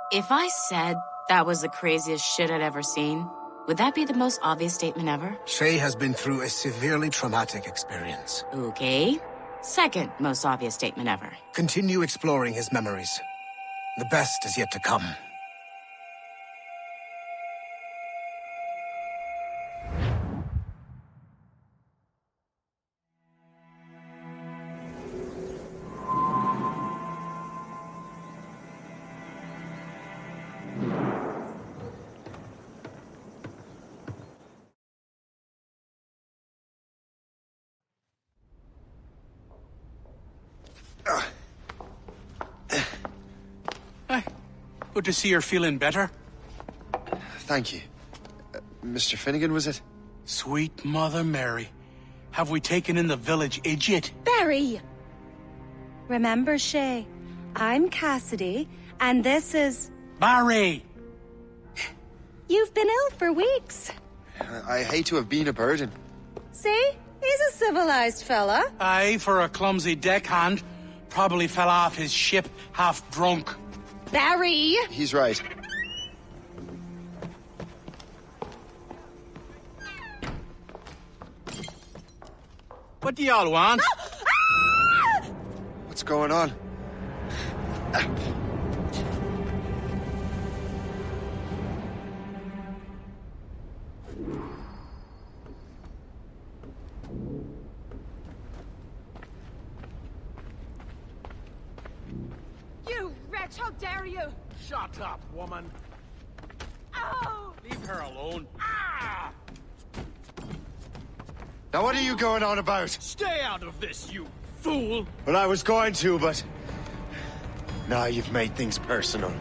If I said that was the craziest shit I'd ever seen, would that be the most obvious statement ever? Shay has been through a severely traumatic experience. Okay. Second most obvious statement ever. Continue exploring his memories. The best is yet to come. Good to see you're feeling better. Thank you. Mr. Finnegan, was it? Sweet Mother Mary. Have we taken in the village idiot? Barry! Remember, Shay, I'm Cassidy, and this is... Barry! You've been ill for weeks. I hate to have been a burden. See? He's a civilized fella. Aye, for a clumsy deckhand. Probably fell off his ship half drunk. Barry! He's right. What do y'all want? What's going on? You wretch, how dare you! Shut up, woman. Oh! Leave her alone. Ah! Now what are you going on about? Stay out of this, you fool! Well, I was going to, but... Now you've made things personal.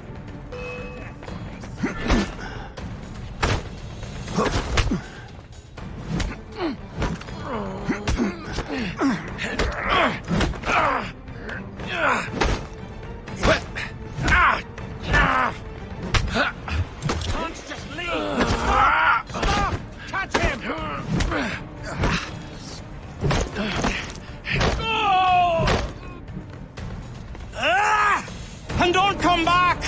And don't come back!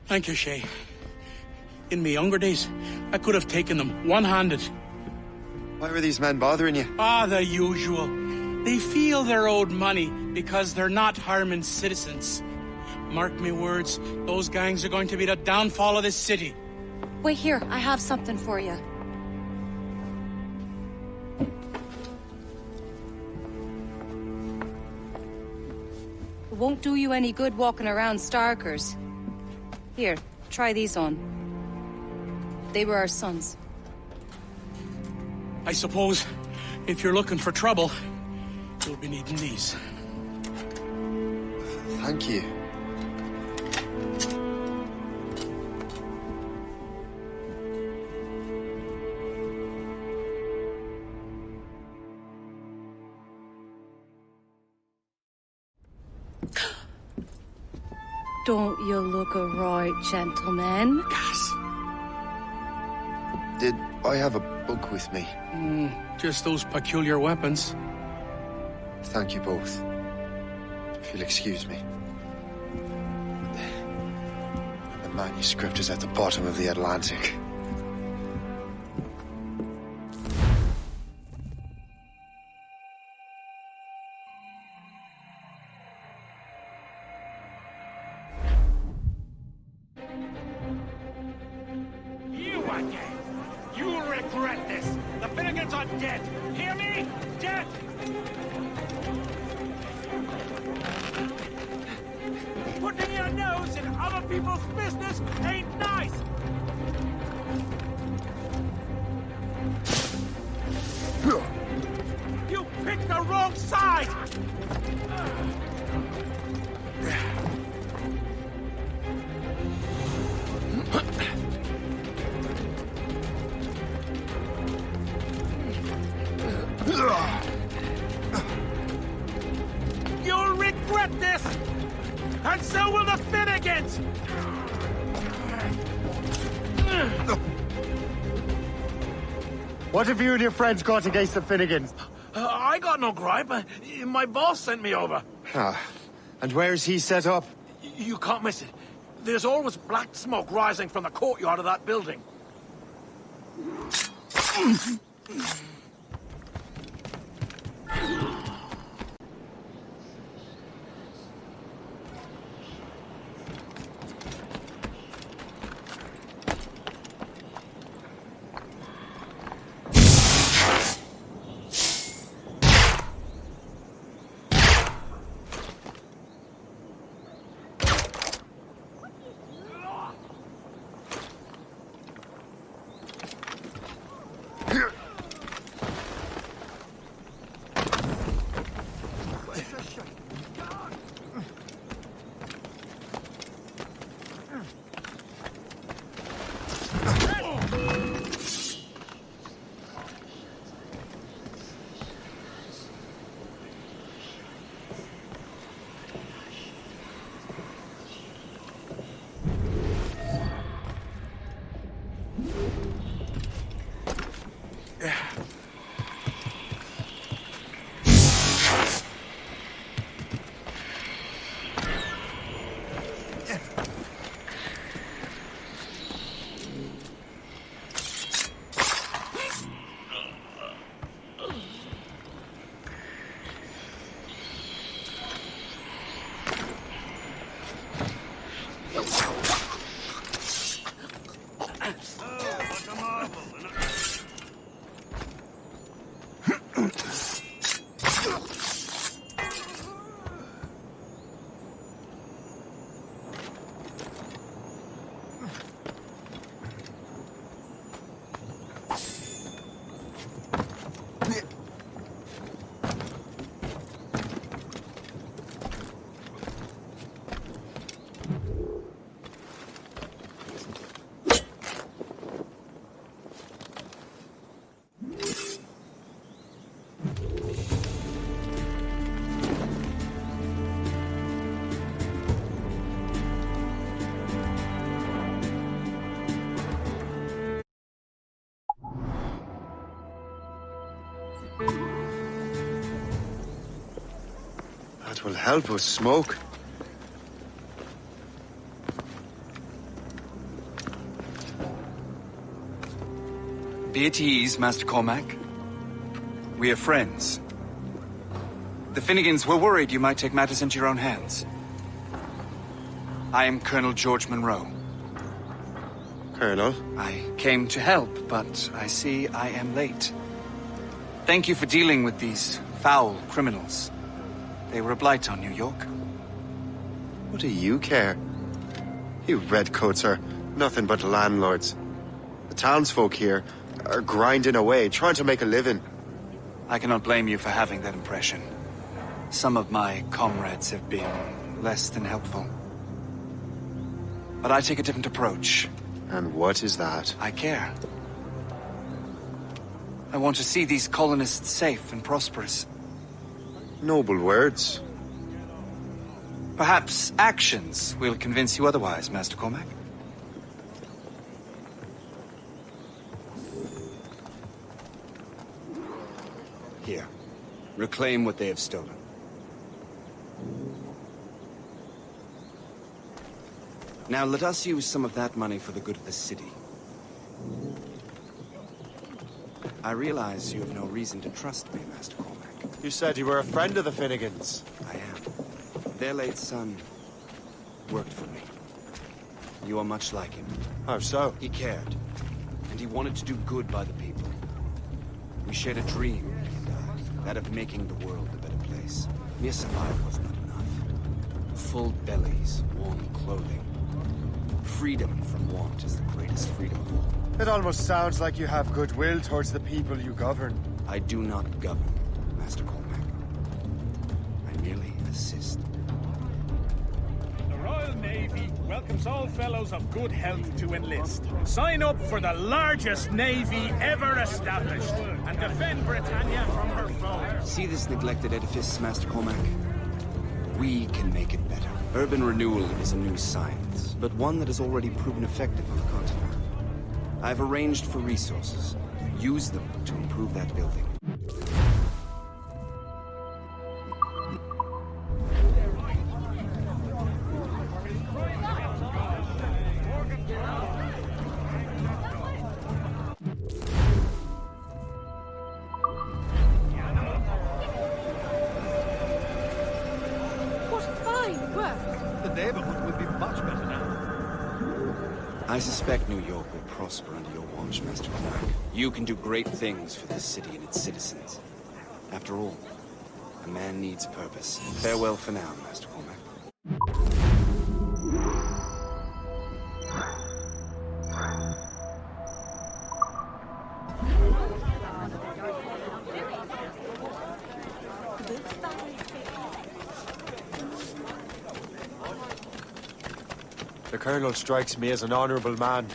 Thank you, Shay. In my younger days, I could have taken them one-handed. Why were these men bothering you? Ah, the usual. They feel they're owed money because they're not harming citizens. Mark me words, those gangs are going to be the downfall of this city. Wait here, I have something for you. It won't do you any good walking around Starkers. Here, try these on. They were our sons. I suppose, if you're looking for trouble, you'll be needing these. Thank you. Don't you look a right gentleman? Gas. Did I have a book with me? Just those peculiar weapons. Thank you both. If you'll excuse me. The manuscript is at the bottom of the Atlantic. You again! You'll regret this! The Finnegans are dead! Hear me? Dead! Putting your nose in other people's business ain't nice! You picked the wrong side! You'll regret this! And so will the Finnegans! What have you and your friends got against the Finnegans? I got no gripe. My boss sent me over. Ah, and where's he set up? You can't miss it. There's always black smoke rising from the courtyard of that building. That will help us smoke. Be at ease, Master Cormac. We are friends. The Finnegans were worried you might take matters into your own hands. I am Colonel George Monroe. Colonel? I came to help, but I see I am late. Thank you for dealing with these foul criminals. They were a blight on New York. What do you care? You redcoats are nothing but landlords. The townsfolk here are grinding away, trying to make a living. I cannot blame you for having that impression. Some of my comrades have been less than helpful. But I take a different approach. And what is that? I care. I want to see these colonists safe and prosperous. Noble words. Perhaps actions will convince you otherwise, Master Cormac. Here. Reclaim what they have stolen. Now let us use some of that money for the good of the city. I realize you have no reason to trust me, Master Cormac. You said you were a friend of the Finnegans. I am. Their late son worked for me. You are much like him. How so? He cared, and he wanted to do good by the people. We shared a dream, that of making the world a better place. Mere survival was not enough. Full bellies, warm clothing. Freedom from want is the greatest freedom of all. It almost sounds like you have goodwill towards the people you govern. I do not govern, Master Cormac. I merely assist. The Royal Navy welcomes all fellows of good health to enlist. Sign up for the largest navy ever established and defend Britannia from her foes. See this neglected edifice, Master Cormac? We can make it better. Urban renewal is a new science, but one that has already proven effective on the continent. I've arranged for resources. Use them to improve that building. neighborhood will be much better now. I suspect New York will prosper under your watch, Master Cormac. You can do great things for this city and its citizens. After all, a man needs purpose. Farewell for now, Master Cormac. The Colonel strikes me as an honorable man.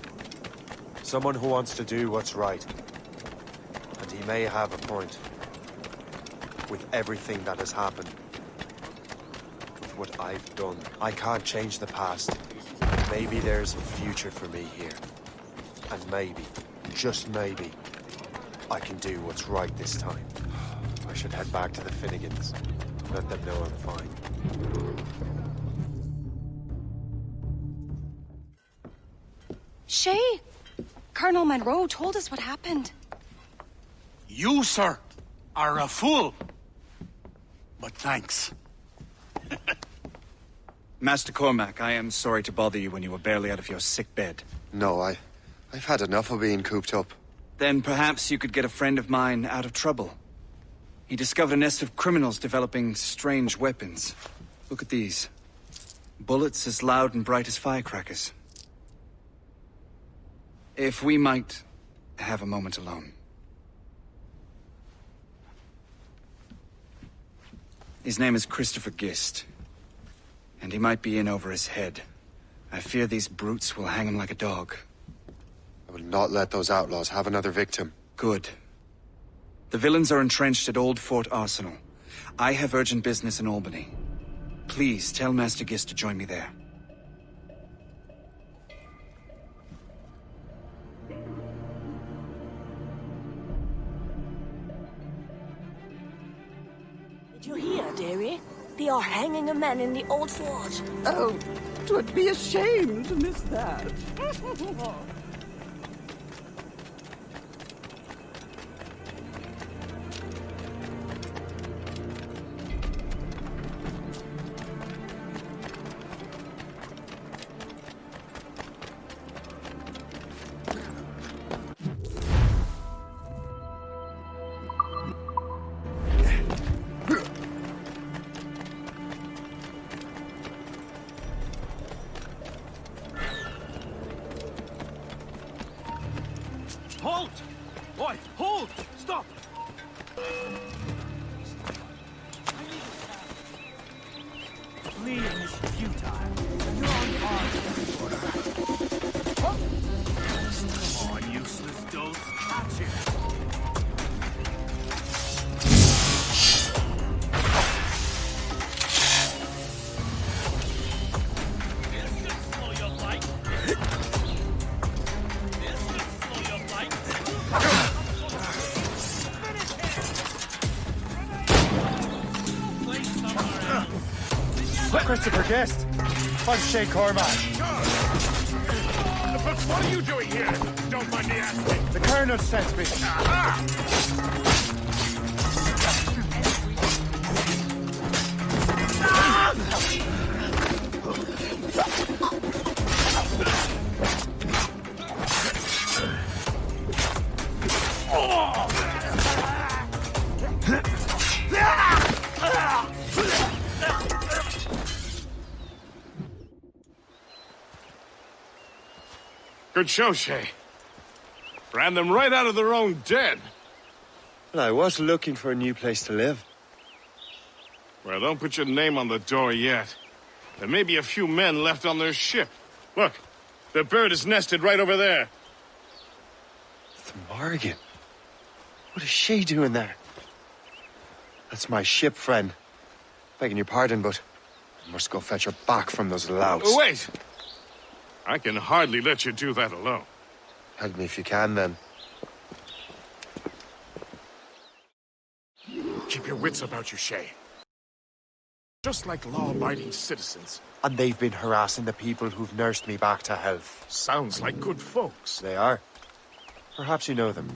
Someone who wants to do what's right. And he may have a point. With everything that has happened. With what I've done. I can't change the past. Maybe there's a future for me here. And maybe, just maybe, I can do what's right this time. I should head back to the Finnegans. Let them know I'm fine. Shay! Colonel Monroe told us what happened. You, sir, are a fool. But thanks. Master Cormac, I am sorry to bother you when you were barely out of your sick bed. No, I've had enough of being cooped up. Then perhaps you could get a friend of mine out of trouble. He discovered a nest of criminals developing strange weapons. Look at these. Bullets as loud and bright as firecrackers. If we might have a moment alone. His name is Christopher Gist. And he might be in over his head. I fear these brutes will hang him like a dog. I will not let those outlaws have another victim. Good. The villains are entrenched at Old Fort Arsenal. I have urgent business in Albany. Please tell Master Gist to join me there. Did you hear, dearie? They are hanging a man in the old fort. Oh, 'twould be a shame to miss that. Halt! Oi, hold! Stop! Fleeing is futile. You're on guard. Come on, useless dolts. Catch it. Christopher Guest. I'm Shay Cormac. But what are you doing here? Don't mind me asking. The Colonel sent me. Good show, Shay. Ran them right out of their own den. Well, I was looking for a new place to live. Well, don't put your name on the door yet. There may be a few men left on their ship. Look, the bird is nested right over there. The Morgan. What is she doing there? That's my ship, friend. Begging your pardon, but I must go fetch her back from those louts. Oh, wait! I can hardly let you do that alone. Help me if you can, then. Keep your wits about you, Shay. Just like law-abiding citizens. And they've been harassing the people who've nursed me back to health. Sounds like good folks. They are. Perhaps you know them.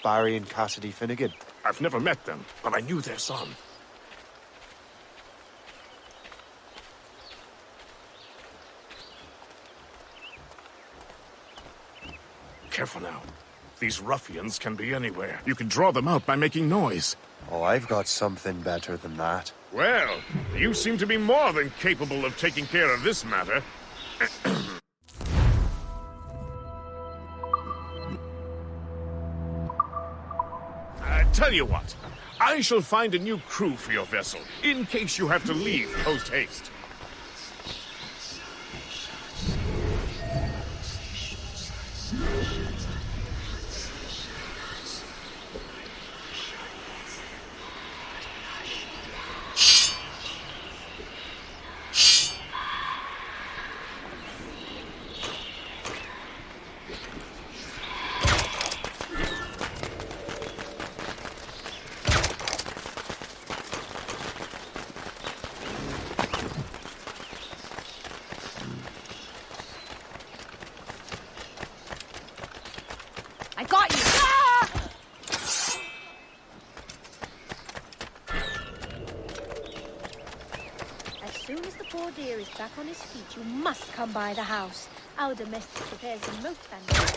Barry and Cassidy Finnegan. I've never met them, but I knew their son. Careful now. These ruffians can be anywhere. You can draw them out by making noise. Oh, I've got something better than that. Well, you seem to be more than capable of taking care of this matter. Tell you what, I shall find a new crew for your vessel, in case you have to leave post-haste. I got you! As soon as the poor dear is back on his feet, you must come by the house. Our domestic repairs are most fantastic.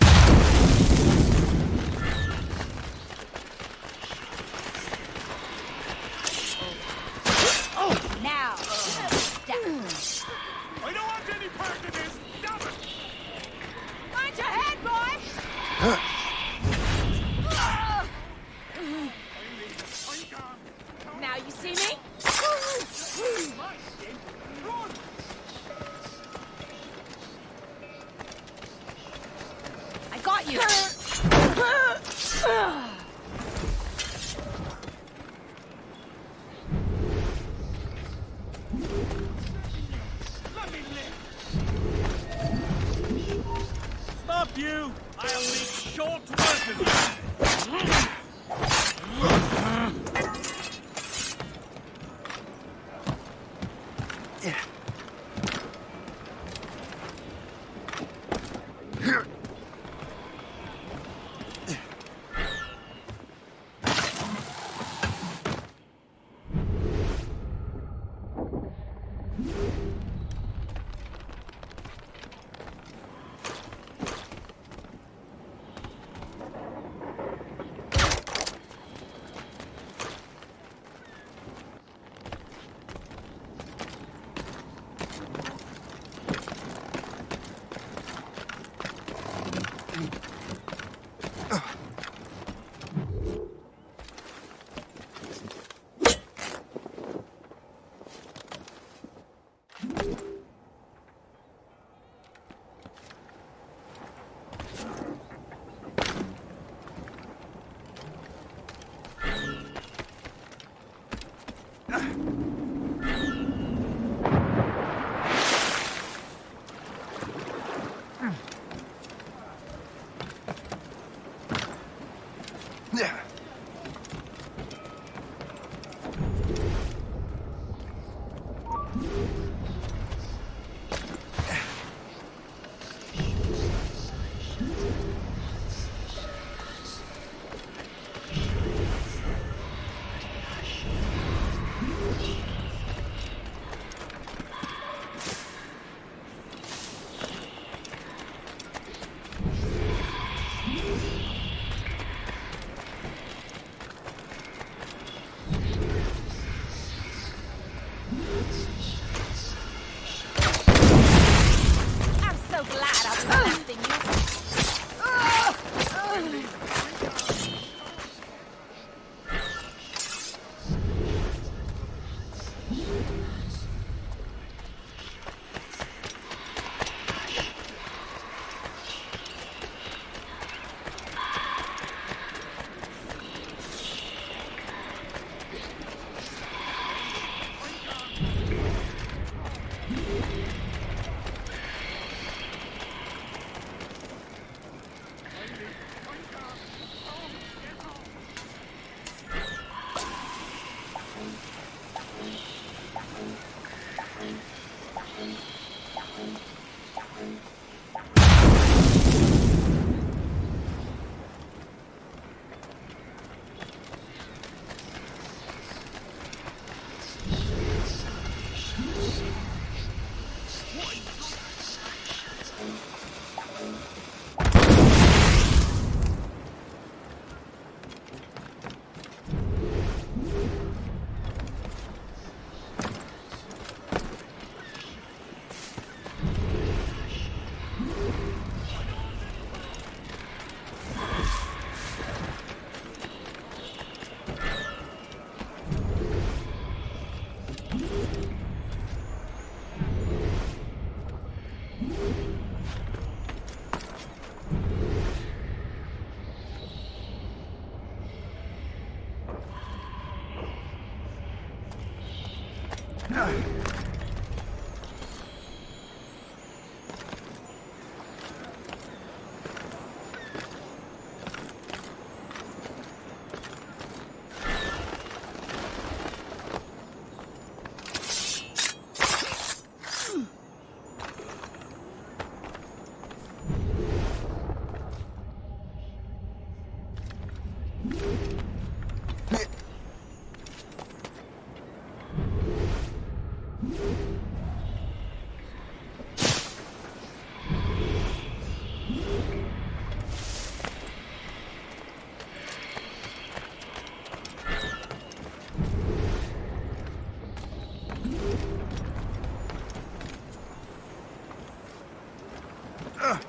Oh, now! I don't want any part of this! Damn it! Mind your head, boy! Now you see me? I got you! Stop you! I'll make short work of you! Now!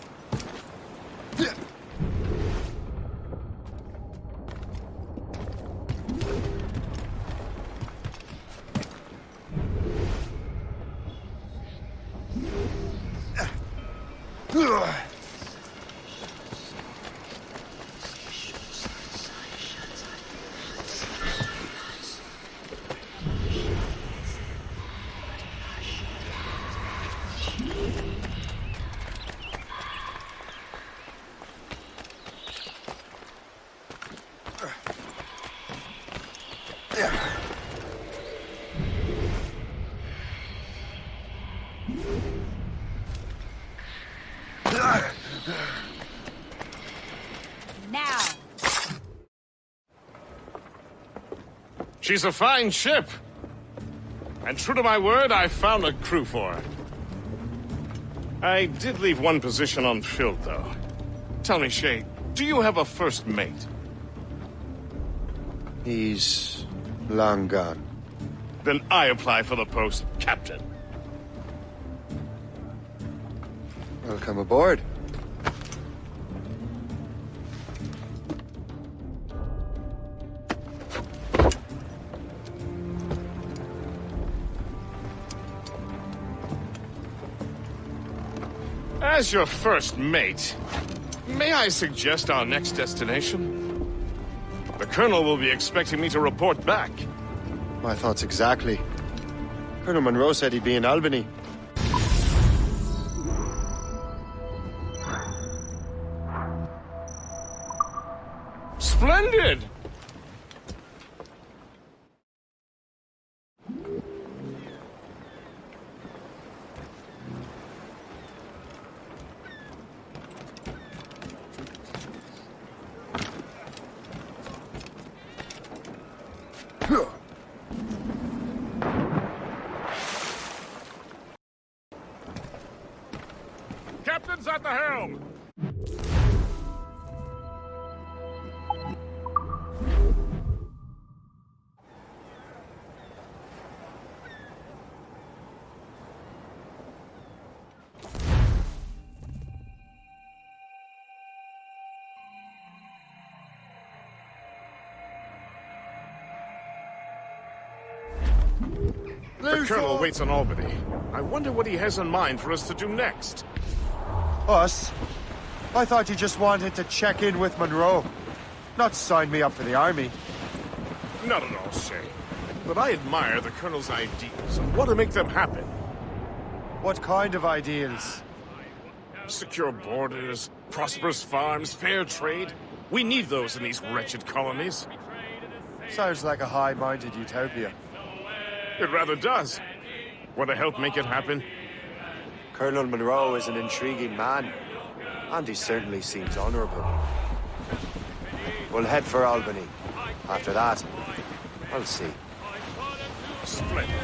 She's a fine ship. And true to my word, I found a crew for her. I did leave one position unfilled, though. Tell me, Shay, do you have a first mate? He's long gone. Then I apply for the post, Captain. Welcome aboard. As your first mate, may I suggest our next destination? The Colonel will be expecting me to report back. My thoughts exactly. Colonel Monroe said he'd be in Albany. Splendid! Captain's at the helm! The Colonel waits on Albany. I wonder what he has in mind for us to do next. Us? I thought you just wanted to check in with Monroe. Not sign me up for the army. Not at all, Shay. But I admire the Colonel's ideals and want to make them happen. What kind of ideals? Secure borders, prosperous farms, fair trade. We need those in these wretched colonies. Sounds like a high-minded utopia. It rather does. Want to help make it happen? Colonel Monroe is an intriguing man, and he certainly seems honorable. We'll head for Albany. After that, I'll see. Splendid.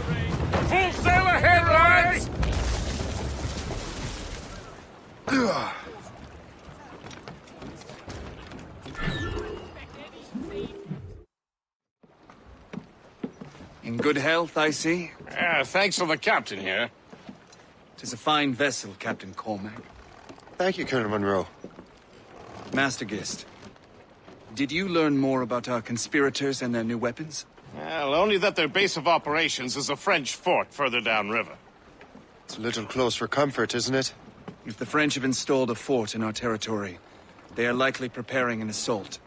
Full sail ahead, lads! In good health, I see. Thanks to the captain here. 'Tis a fine vessel, Captain Cormac. Thank you, Colonel Monroe. Master Gist, did you learn more about our conspirators and their new weapons? Well, only that their base of operations is a French fort further downriver. It's a little close for comfort, isn't it? If the French have installed a fort in our territory, they are likely preparing an assault.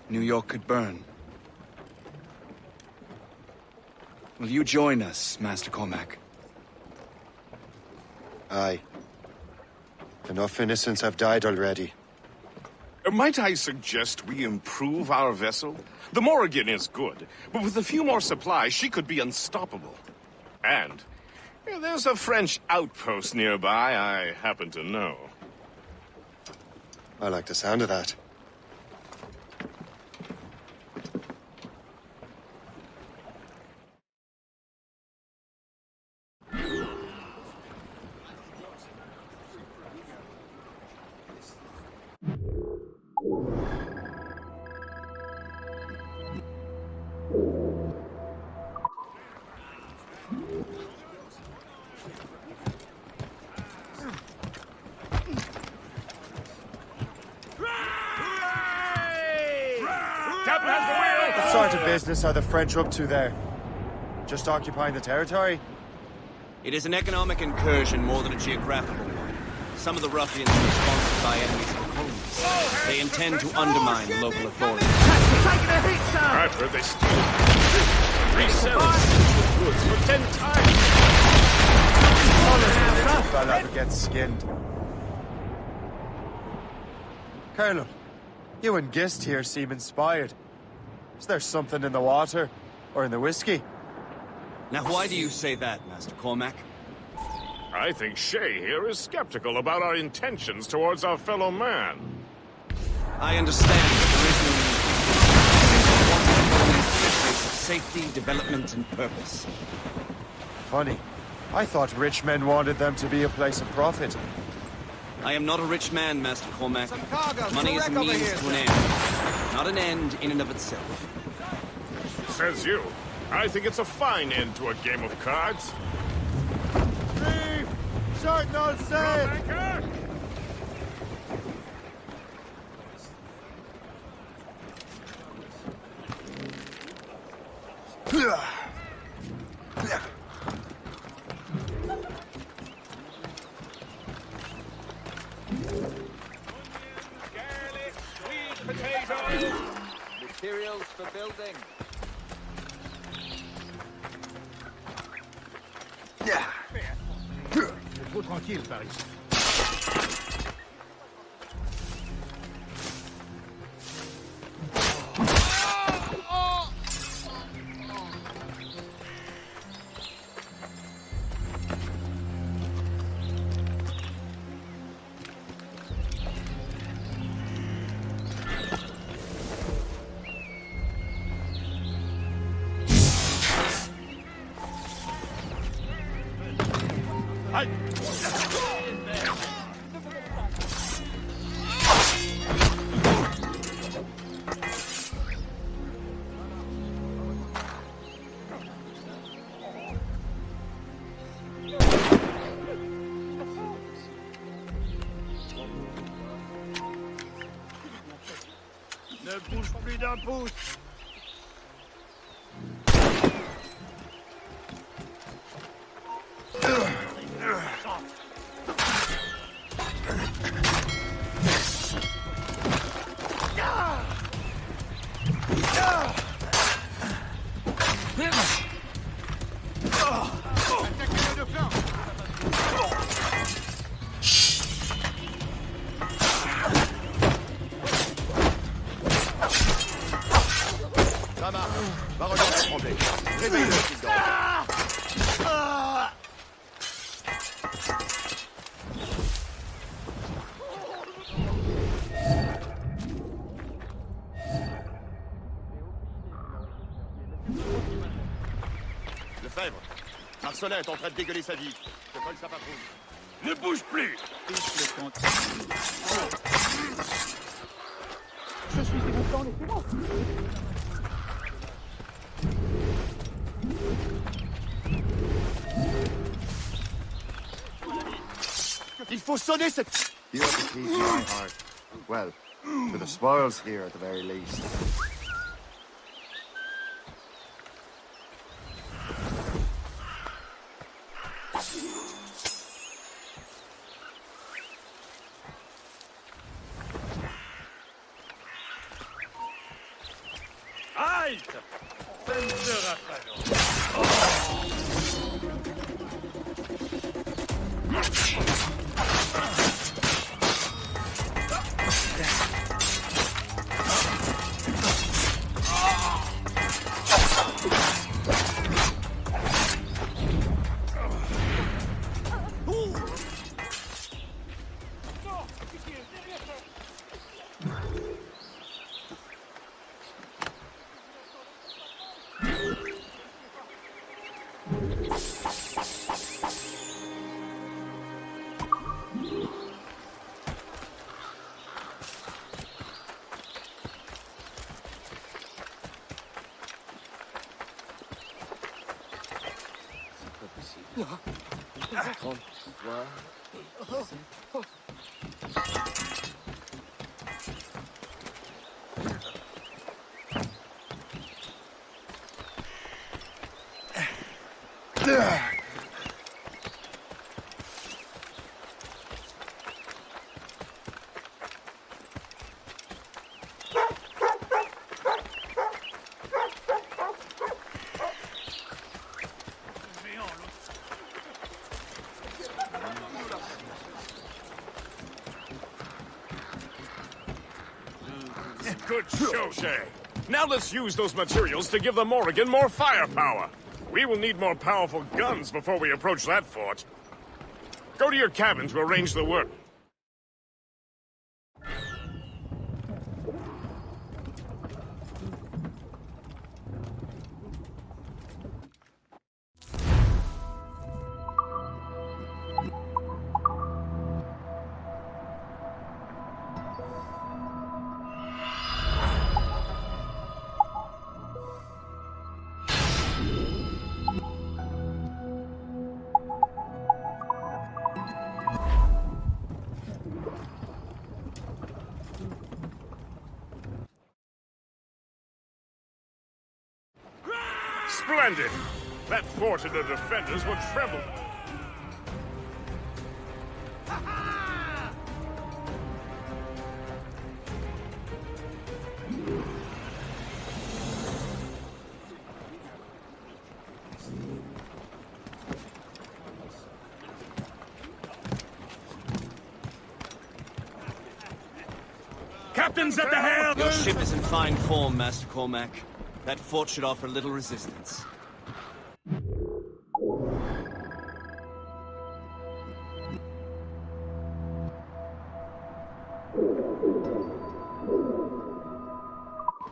New York could burn. Will you join us, Master Cormac? Aye. Enough innocents have died already. Might I suggest we improve our vessel? The Morrigan is good, but with a few more supplies, she could be unstoppable. And there's a French outpost nearby I happen to know. I like the sound of that. sort of business are the French up to there? Just occupying the territory? It is an economic incursion more than a geographical one. Some of the ruffians are sponsored by enemies of homes. They intend to undermine local authorities. Taking a hit, sir! I've heard they steal resell goods for 10 times. Honestly, fella who gets skinned. Colonel, you and Gist here seem inspired. Is there something in the water? Or in the whiskey? Now, why do you say that, Master Cormac? I think Shay here is skeptical about our intentions towards our fellow man. I understand that there is no need to safety, development, and purpose. Funny. I thought rich men wanted them to be a place of profit. I am not a rich man, Master Cormac. Money is a means to an end, not an end in and of itself. Says you. I think it's a fine end to a game of cards. Short not safe! Garlic, sweet potatoes. Materials for building. Trop tranquille par ici. Ne bouge plus d'un pouce. Ça marche. Va regarder le problème. Réveille le petit gars. Lefebvre, Arsenin est en train de dégueuler sa vie. Je colle sa patrouille. Ne bouge plus. Je suis irritant, laissez-moi. Il faut sonner cette... You have the keys to my heart. Well, to the spoils here at the very least. Halte! Ça ne sera pas long. Good show, Shay. Now let's use those materials to give the Morrigan more firepower. We will need more powerful guns before we approach that fort. Go to your cabin to arrange the work. Splendid! That fort and the defenders will tremble. Captain's at the helm! Your ship is in fine form, Master Cormac. That fort should offer little resistance.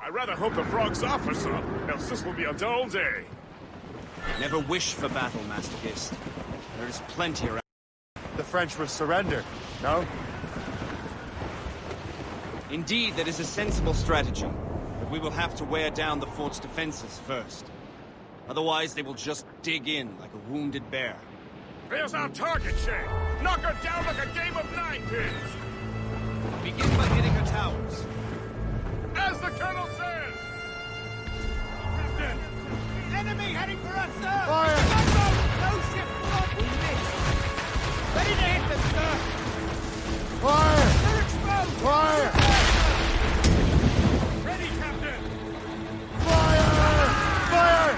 I rather hope the frogs offer some, else this will be a dull day. Never wish for battle, Master Gist. There is plenty around. The French will surrender, no? Indeed, that is a sensible strategy. But we will have to wear down the fort's defenses first. Otherwise, they will just dig in like a wounded bear. There's our target, Shay. Knock her down like a game of ninepins. Begin by hitting her towers. As the Colonel says! Captain! Enemy heading for us, sir! Fire! No ship front! We missed! Ready to hit them, sir! Fire! They're exposed! Fire! Ready, Captain! Fire! Fire!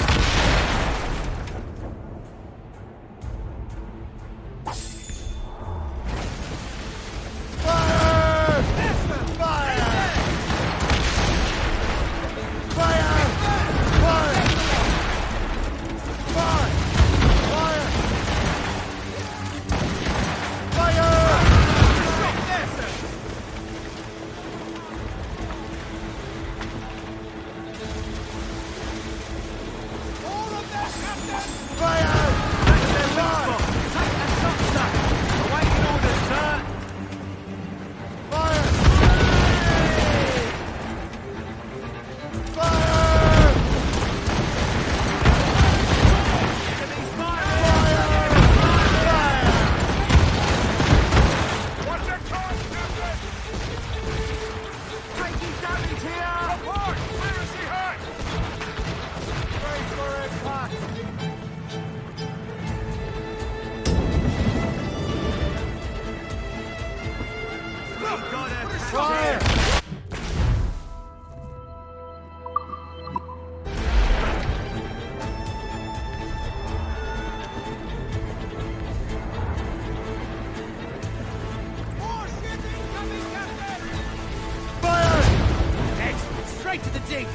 Straight to the dig!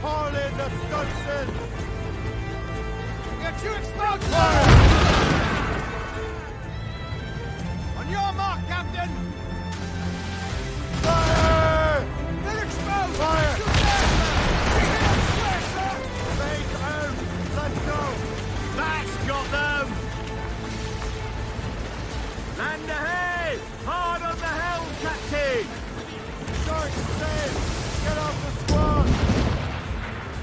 Haul in the stunson! Get you exposed! On your mark, Captain! Fire! They're exposed! Fire! Shoot them! Bring it up square, sir! Fake out! Let's go! That's got them! Land ahead! Hard on the helm, Captain! Shark safe! Get off the squad!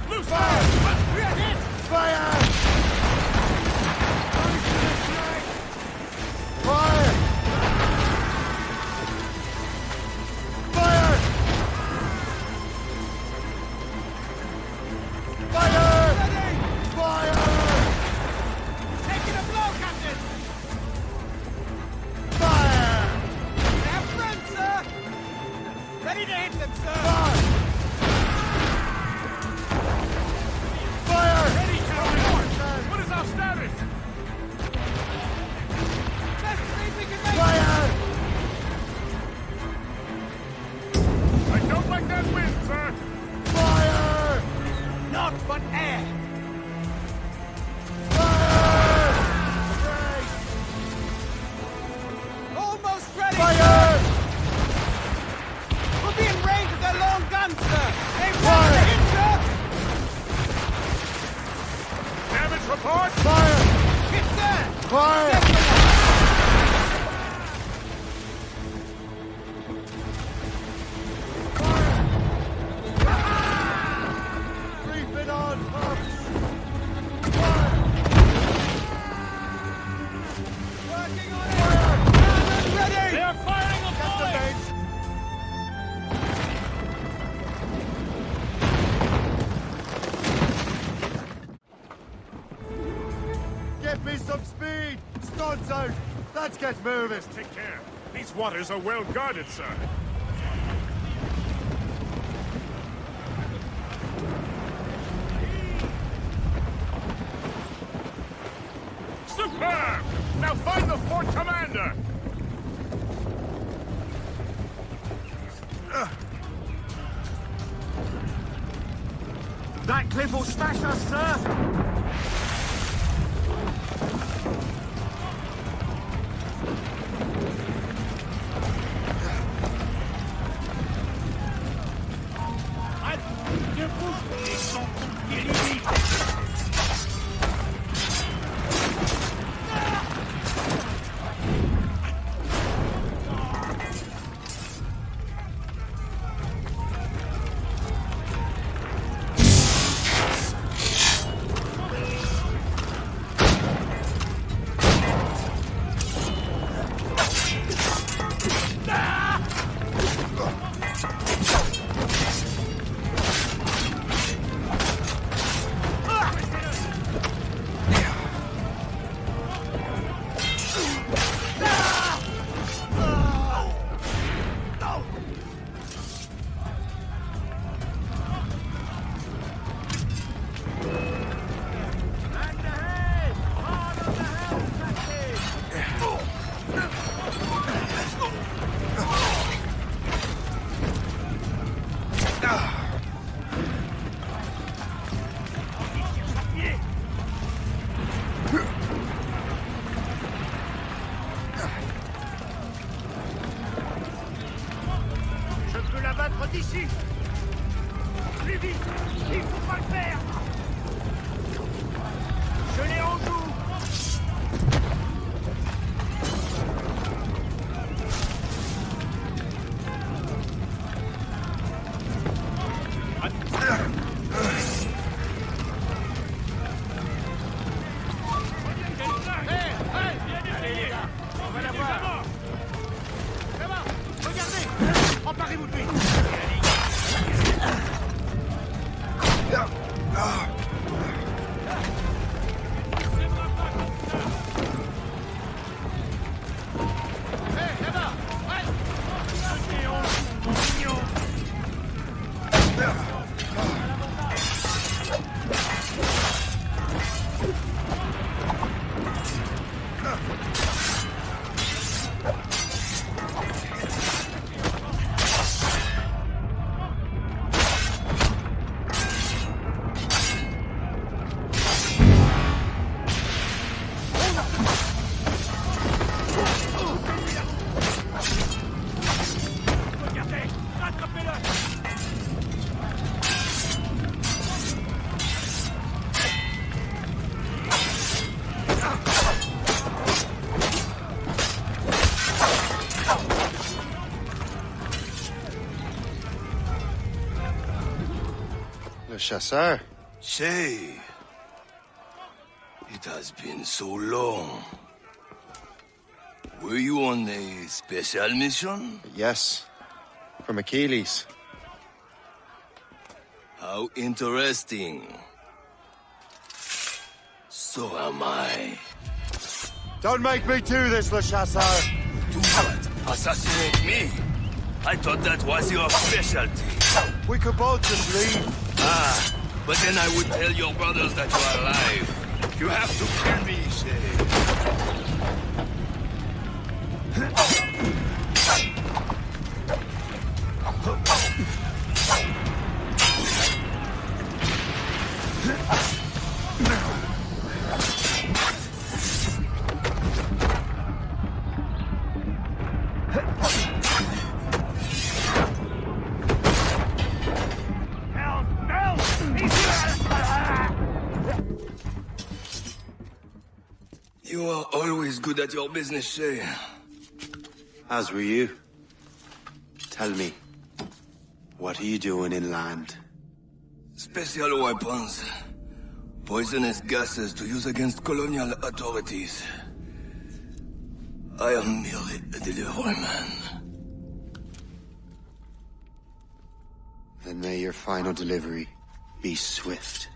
Loose Fire! We're hit! Fire! Fire! Fire! Fire! Fire! Fire! We'll be in range of their long guns, sir! Aim down to hit, sir! Damage report! Fire! Hit there! Fire! Creeping on, pups! Working on it! Cannons ready! They're firing a bullet! Get me some speed! Studs out! Let's get moving! Take care. These waters are well guarded, sir. Superb! Now find the fort commander! That cliff will smash us, sir! d'ici! Plus vite! Il faut pas le perdre! Je l'ai en joue! On va la voir! Ça va! Regardez! Emparez-vous de lui! Le chasseur. Say, it has been so long. Were you on a special mission? Yes. From Achilles. How interesting. So am I. Don't make me do this, Le Chasseur! Do what? Assassinate me? I thought that was your specialty. We could both just leave. Ah, but then I would tell your brothers that you're alive. You have to kill me, Shay. always good at your business, Shay. As were you. Tell me, what are you doing inland? Special weapons. Poisonous gases to use against colonial authorities. I am merely a delivery man. Then may your final delivery be swift.